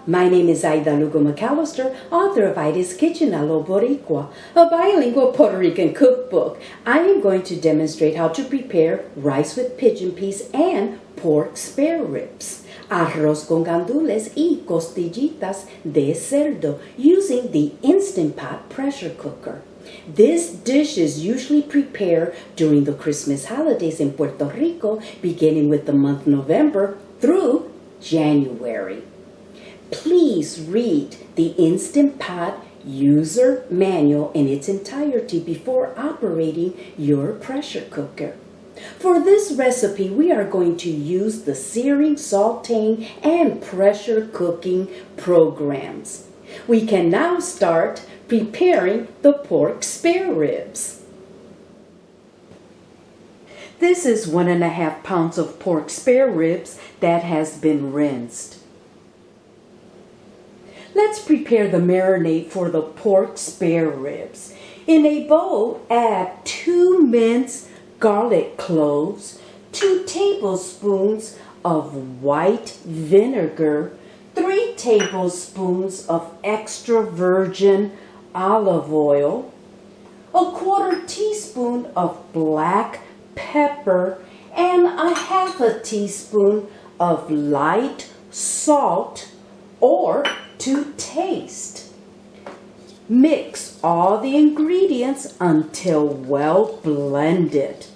My name is Aida Lugo McAllister, author of Aida's Kitchen a lo Boricua, a bilingual Puerto Rican cookbook. I am going to demonstrate how to prepare rice with pigeon peas and pork spare ribs, arroz con gandules y costillitas de cerdo using the Instant Pot pressure cooker. This dish is usually prepared during the Christmas holidays in Puerto Rico, beginning with the month November through January. Please read the Instant Pot user manual in its entirety before operating your pressure cooker. For this recipe, we are going to use the searing, sauteing, and pressure cooking programs. We can now start preparing the pork spare ribs. This is 1.5 pounds of pork spare ribs that has been rinsed. Let's prepare the marinade for the pork spare ribs. In a bowl, add 2 minced garlic cloves, 2 tablespoons of white vinegar, 3 tablespoons of extra virgin olive oil, 1/4 teaspoon of black pepper, and 1/2 teaspoon of light salt or to taste. Mix all the ingredients until well blended.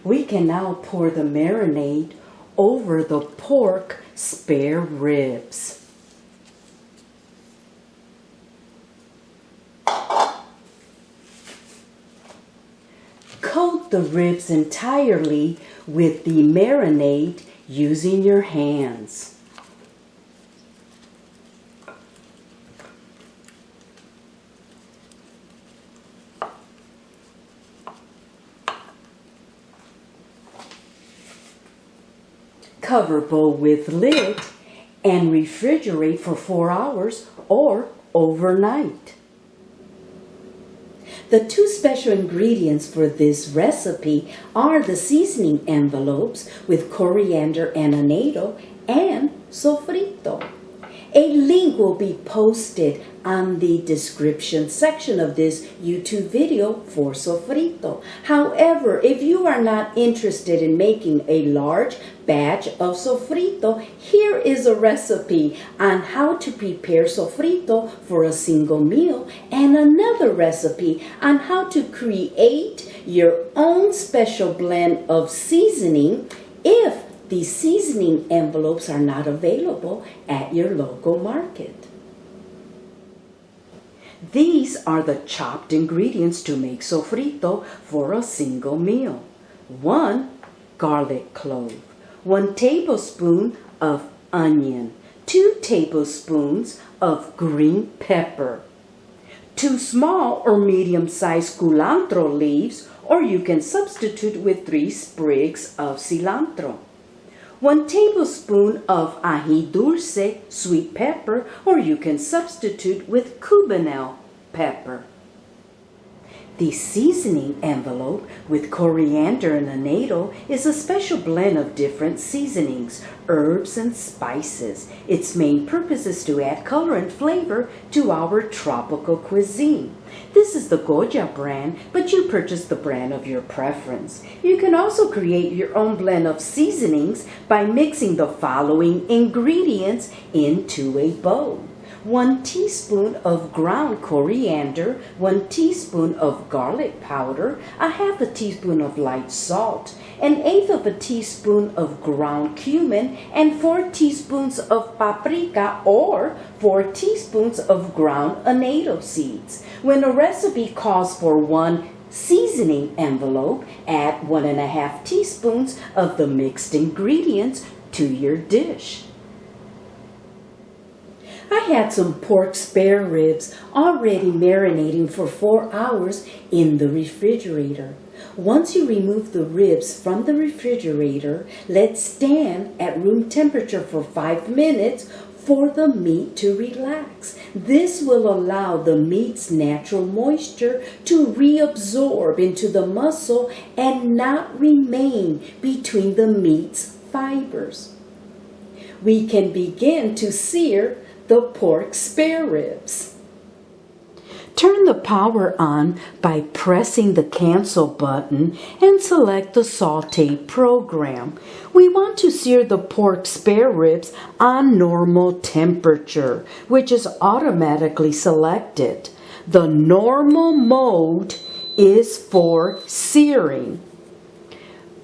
We can now pour the marinade over the pork spare ribs. Coat the ribs entirely with the marinade using your hands. Cover bowl with lid and refrigerate for 4 hours or overnight. The 2 special ingredients for this recipe are the seasoning envelopes with coriander and annatto and sofrito. A link will be posted on the description section of this YouTube video for sofrito. However, if you are not interested in making a large batch of sofrito, here is a recipe on how to prepare sofrito for a single meal and another recipe on how to create your own special blend of seasoning if the seasoning envelopes are not available at your local market. These are the chopped ingredients to make sofrito for a single meal. 1 garlic clove, 1 tablespoon of onion, 2 tablespoons of green pepper, 2 small or medium-sized culantro leaves, or you can substitute with 3 sprigs of cilantro. 1 tablespoon of ají dulce, sweet pepper, or you can substitute with cubanelle pepper. The seasoning envelope with coriander and annatto is a special blend of different seasonings, herbs, and spices. Its main purpose is to add color and flavor to our tropical cuisine. This is the Goya brand, but you purchase the brand of your preference. You can also create your own blend of seasonings by mixing the following ingredients into a bowl. 1 teaspoon of ground coriander, 1 teaspoon of garlic powder, 1/2 teaspoon of light salt, 1/8 teaspoon of ground cumin, and 4 teaspoons of paprika or 4 teaspoons of ground annatto seeds. When a recipe calls for 1 seasoning envelope, add 1.5 teaspoons of the mixed ingredients to your dish. I had some pork spare ribs already marinating for 4 hours in the refrigerator. Once you remove the ribs from the refrigerator, let stand at room temperature for 5 minutes for the meat to relax. This will allow the meat's natural moisture to reabsorb into the muscle and not remain between the meat's fibers. We can begin to sear the pork spare ribs. Turn the power on by pressing the cancel button and select the saute program. We want to sear the pork spare ribs on normal temperature, which is automatically selected. The normal mode is for searing.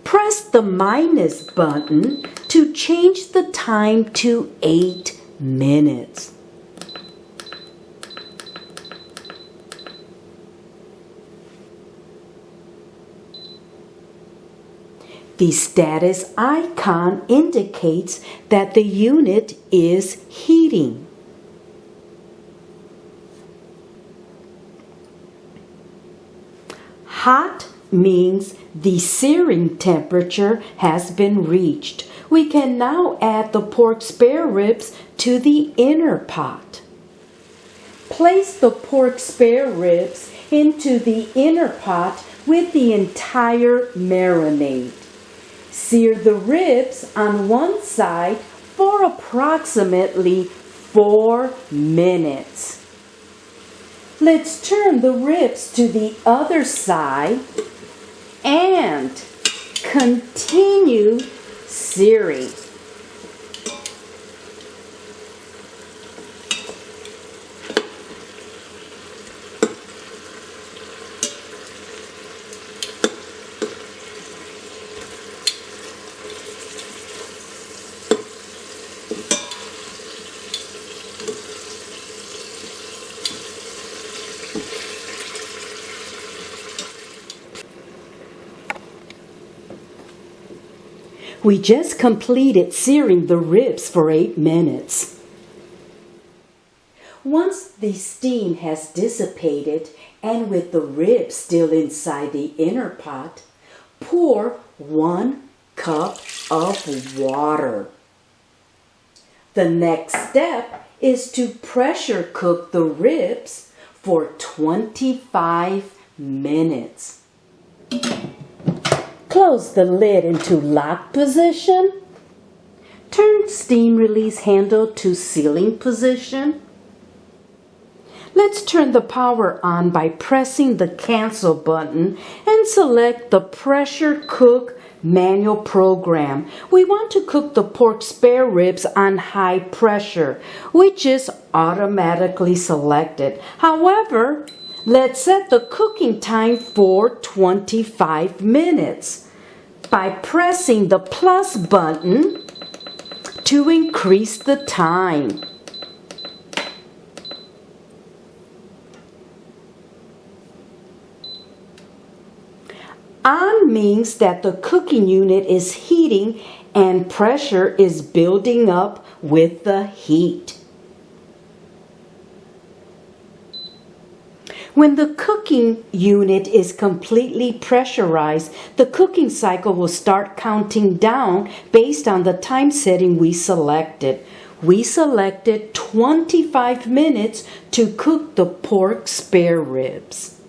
Press the minus button to change the time to 8 minutes. The status icon indicates that the unit is heating. Hot means the searing temperature has been reached. We can now add the pork spare ribs to the inner pot. Place the pork spare ribs into the inner pot with the entire marinade. Sear the ribs on one side for approximately 4 minutes. Let's turn the ribs to the other side and continue searing. We just completed searing the ribs for 8 minutes. Once the steam has dissipated and with the ribs still inside the inner pot, pour 1 cup of water. The next step is to pressure cook the ribs for 25 minutes. Close the lid into lock position. Turn steam release handle to sealing position. Let's turn the power on by pressing the cancel button and select the pressure cook manual program. We want to cook the pork spare ribs on high pressure, which is automatically selected. However, let's set the cooking time for 25 minutes by pressing the plus button to increase the time. On means that the cooking unit is heating and pressure is building up with the heat. When the cooking unit is completely pressurized, the cooking cycle will start counting down based on the time setting we selected. We selected 25 minutes to cook the pork spare ribs.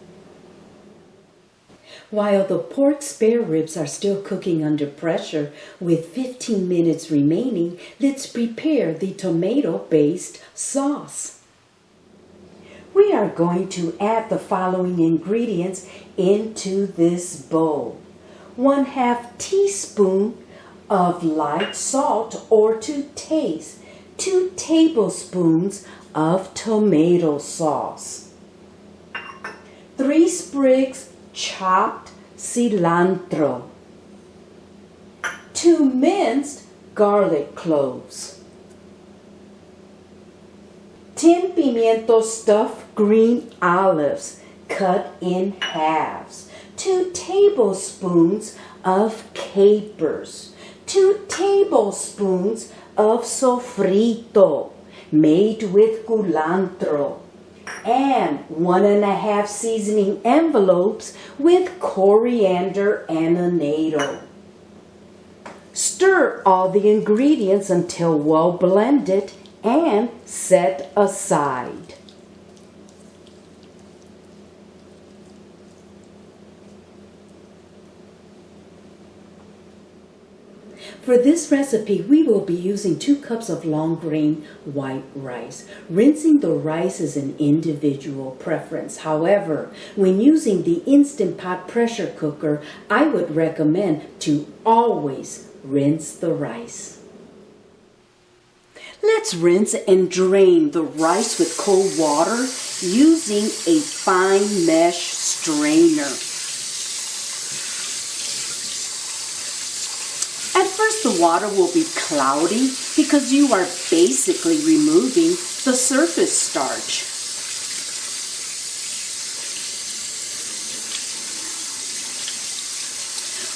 While the pork spare ribs are still cooking under pressure with 15 minutes remaining, let's prepare the tomato-based sauce. We are going to add the following ingredients into this bowl. 1/2 teaspoon of light salt or to taste. 2 tablespoons of tomato sauce. 3 sprigs chopped cilantro. 2 minced garlic cloves. 10 pimiento stuffed green olives cut in halves. 2 tablespoons of capers. 2 tablespoons of sofrito made with culantro. And 1.5 seasoning envelopes with coriander and annatto. Stir all the ingredients until well blended and set aside. For this recipe, we will be using 2 cups of long grain white rice. Rinsing the rice is an individual preference. However, when using the Instant Pot pressure cooker, I would recommend to always rinse the rice. Let's rinse and drain the rice with cold water using a fine mesh strainer. At first, the water will be cloudy because you are basically removing the surface starch.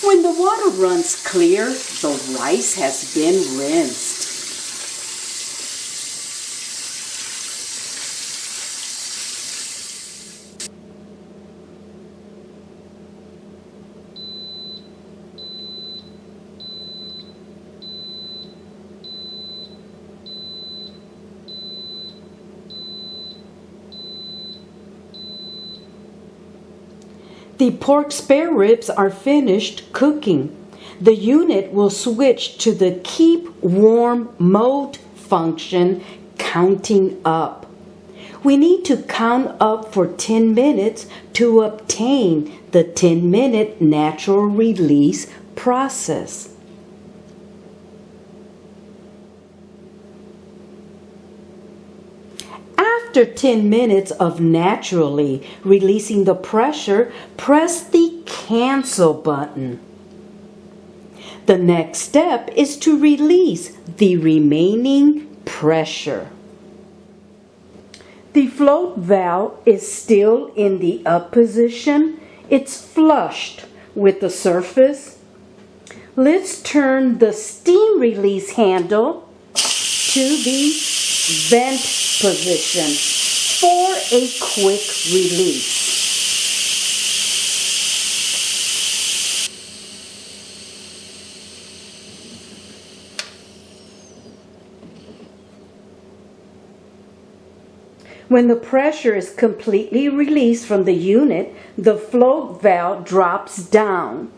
When the water runs clear, the rice has been rinsed. The pork spare ribs are finished cooking. The unit will switch to the keep warm mode function, counting up. We need to count up for 10 minutes to obtain the 10-minute natural release process. After 10 minutes of naturally releasing the pressure, press the cancel button. The next step is to release the remaining pressure. The float valve is still in the up position. It's flushed with the surface. Let's turn the steam release handle to the vent position for a quick release. When the pressure is completely released from the unit, the float valve drops down.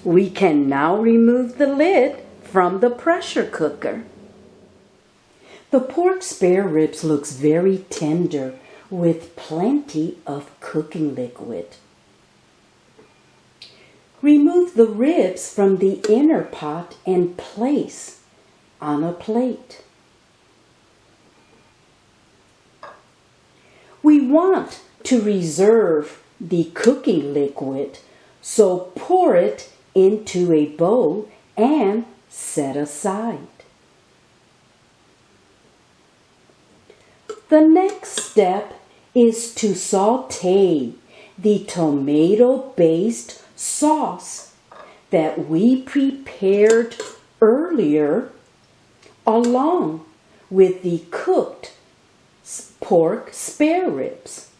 We can now remove the lid from the pressure cooker. The pork spare ribs looks very tender with plenty of cooking liquid. Remove the ribs from the inner pot and place on a plate. We want to reserve the cooking liquid, so pour it into a bowl and set aside. The next step is to saute the tomato-based sauce that we prepared earlier along with the cooked pork spare ribs.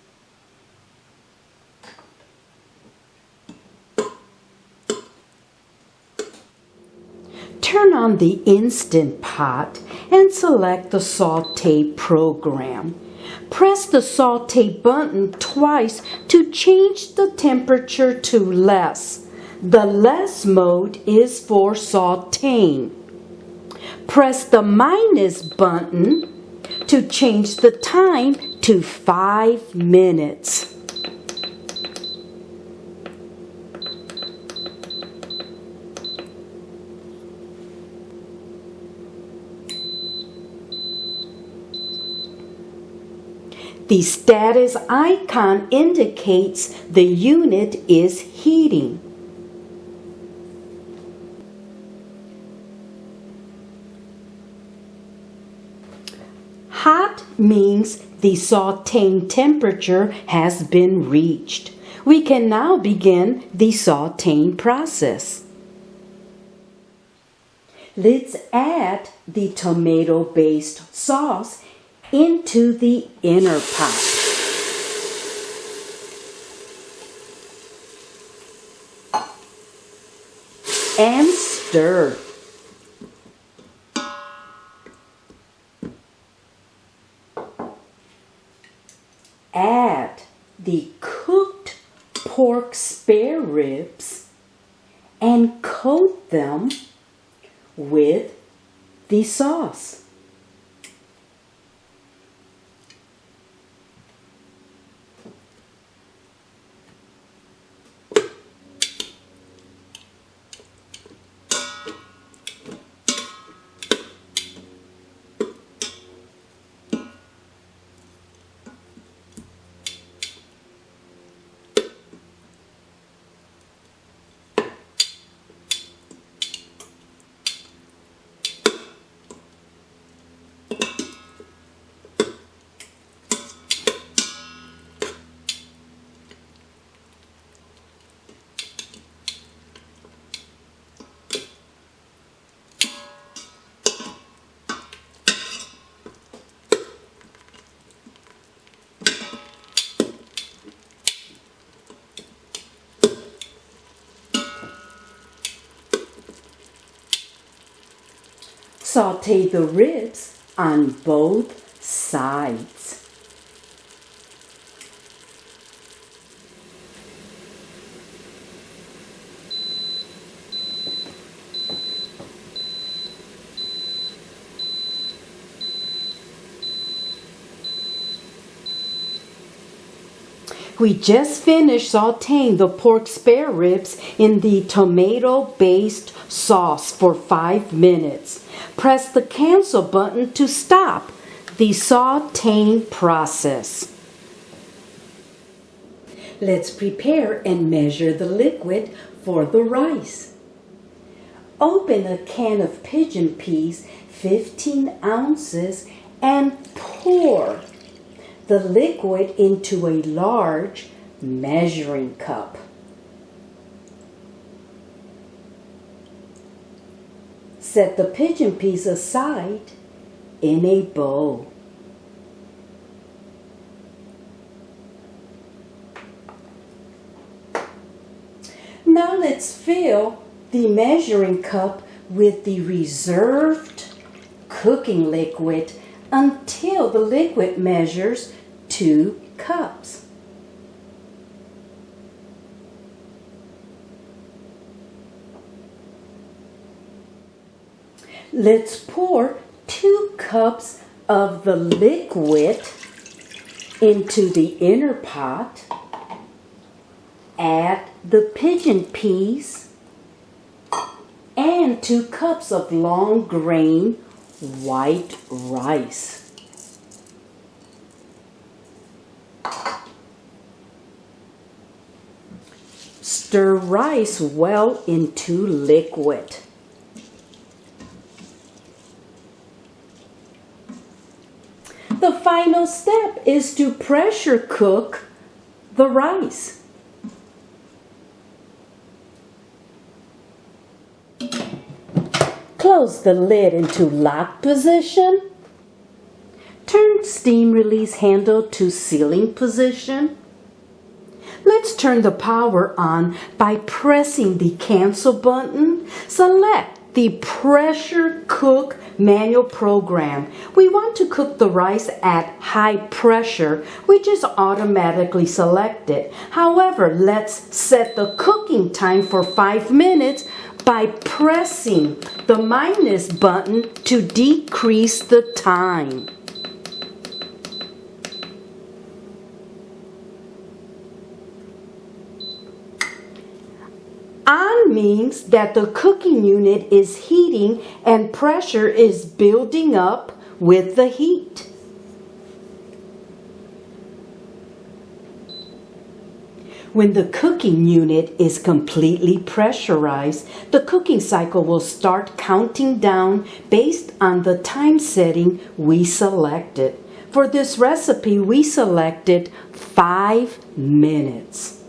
Turn on the Instant Pot and select the Saute program. Press the Saute button twice to change the temperature to less. The less mode is for sauteing. Press the minus button to change the time to 5 minutes. The status icon indicates the unit is heating. Hot means the sauteing temperature has been reached. We can now begin the sauteing process. Let's add the tomato-based sauce into the inner pot. And stir. Add the cooked pork spare ribs and coat them with the sauce. Sauté the ribs on both sides. We just finished sauteing the pork spare ribs in the tomato-based sauce for 5 minutes. Press the cancel button to stop the sauteing process. Let's prepare and measure the liquid for the rice. Open a can of pigeon peas, 15 ounces, and pour the liquid into a large measuring cup. Set the pigeon peas aside in a bowl. Now let's fill the measuring cup with the reserved cooking liquid until the liquid measures 2 cups. Let's pour 2 cups of the liquid into the inner pot. Add the pigeon peas and 2 cups of long grain white rice. Stir rice well into liquid. The final step is to pressure cook the rice. Close the lid into lock position. Turn steam release handle to sealing position. Let's turn the power on by pressing the cancel button. Select the pressure cook manual program. We want to cook the rice at high pressure, which is automatically selected. However, let's set the cooking time for 5 minutes by pressing the minus button to decrease the time. On means that the cooking unit is heating and pressure is building up with the heat. When the cooking unit is completely pressurized, the cooking cycle will start counting down based on the time setting we selected. For this recipe, we selected 5 minutes.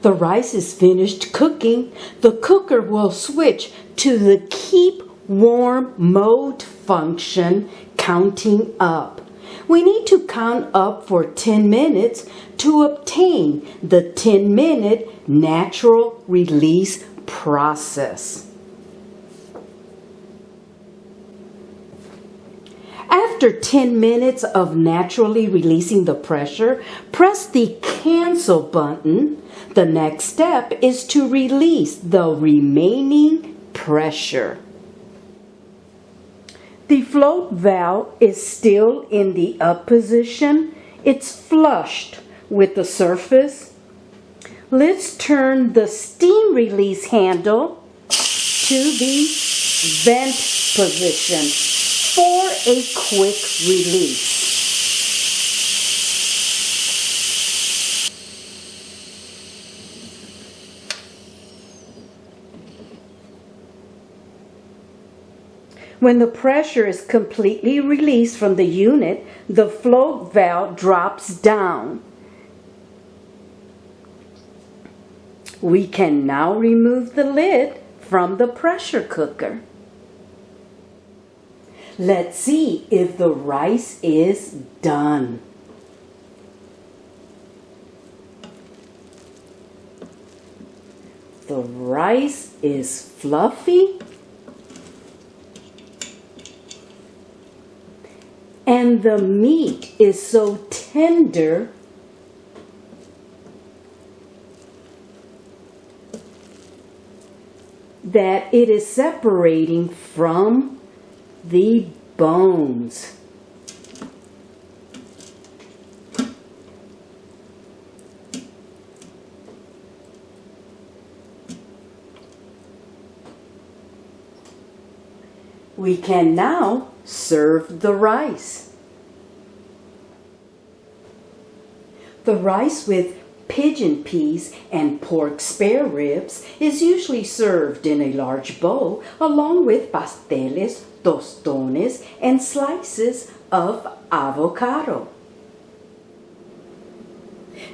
The rice is finished cooking. The cooker will switch to the keep warm mode function, counting up. We need to count up for 10 minutes to obtain the 10-minute natural release process. After 10 minutes of naturally releasing the pressure, press the cancel button. The next step is to release the remaining pressure. The float valve is still in the up position. It's flushed with the surface. Let's turn the steam release handle to the vent position for a quick release. When the pressure is completely released from the unit, the float valve drops down. We can now remove the lid from the pressure cooker. Let's see if the rice is done. The rice is fluffy and the meat is so tender that it is separating from the bones. We can now serve the rice. The rice with pigeon peas and pork spare ribs is usually served in a large bowl along with pasteles, tostones, and slices of avocado.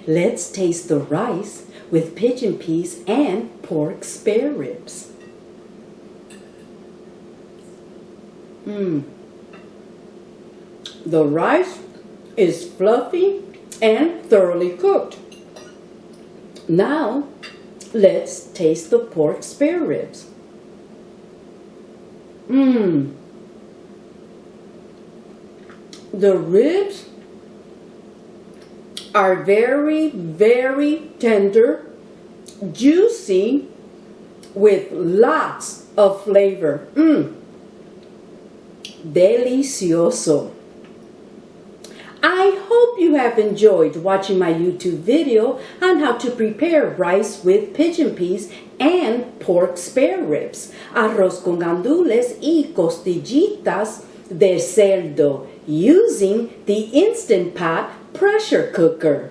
Let's taste the rice with pigeon peas and pork spare ribs. The rice is fluffy and thoroughly cooked. Now, let's taste the pork spare ribs. The ribs are very, very tender, juicy, with lots of flavor. Delicioso. I hope you have enjoyed watching my YouTube video on how to prepare rice with pigeon peas and pork spare ribs, arroz con gandules y costillitas de cerdo using the Instant Pot pressure cooker.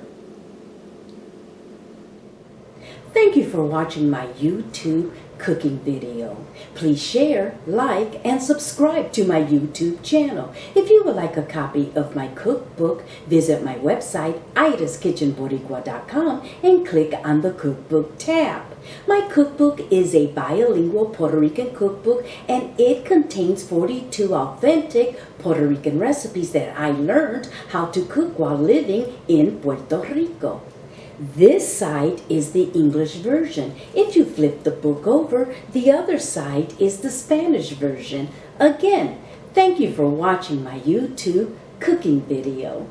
Thank you for watching my YouTube cooking video. Please share, like, and subscribe to my YouTube channel. If you would like a copy of my cookbook, visit my website, idaskitchenboricua.com, and click on the cookbook tab. My cookbook is a bilingual Puerto Rican cookbook, and it contains 42 authentic Puerto Rican recipes that I learned how to cook while living in Puerto Rico. This side is the English version. If you flip the book over, the other side is the Spanish version. Again, thank you for watching my YouTube cooking video.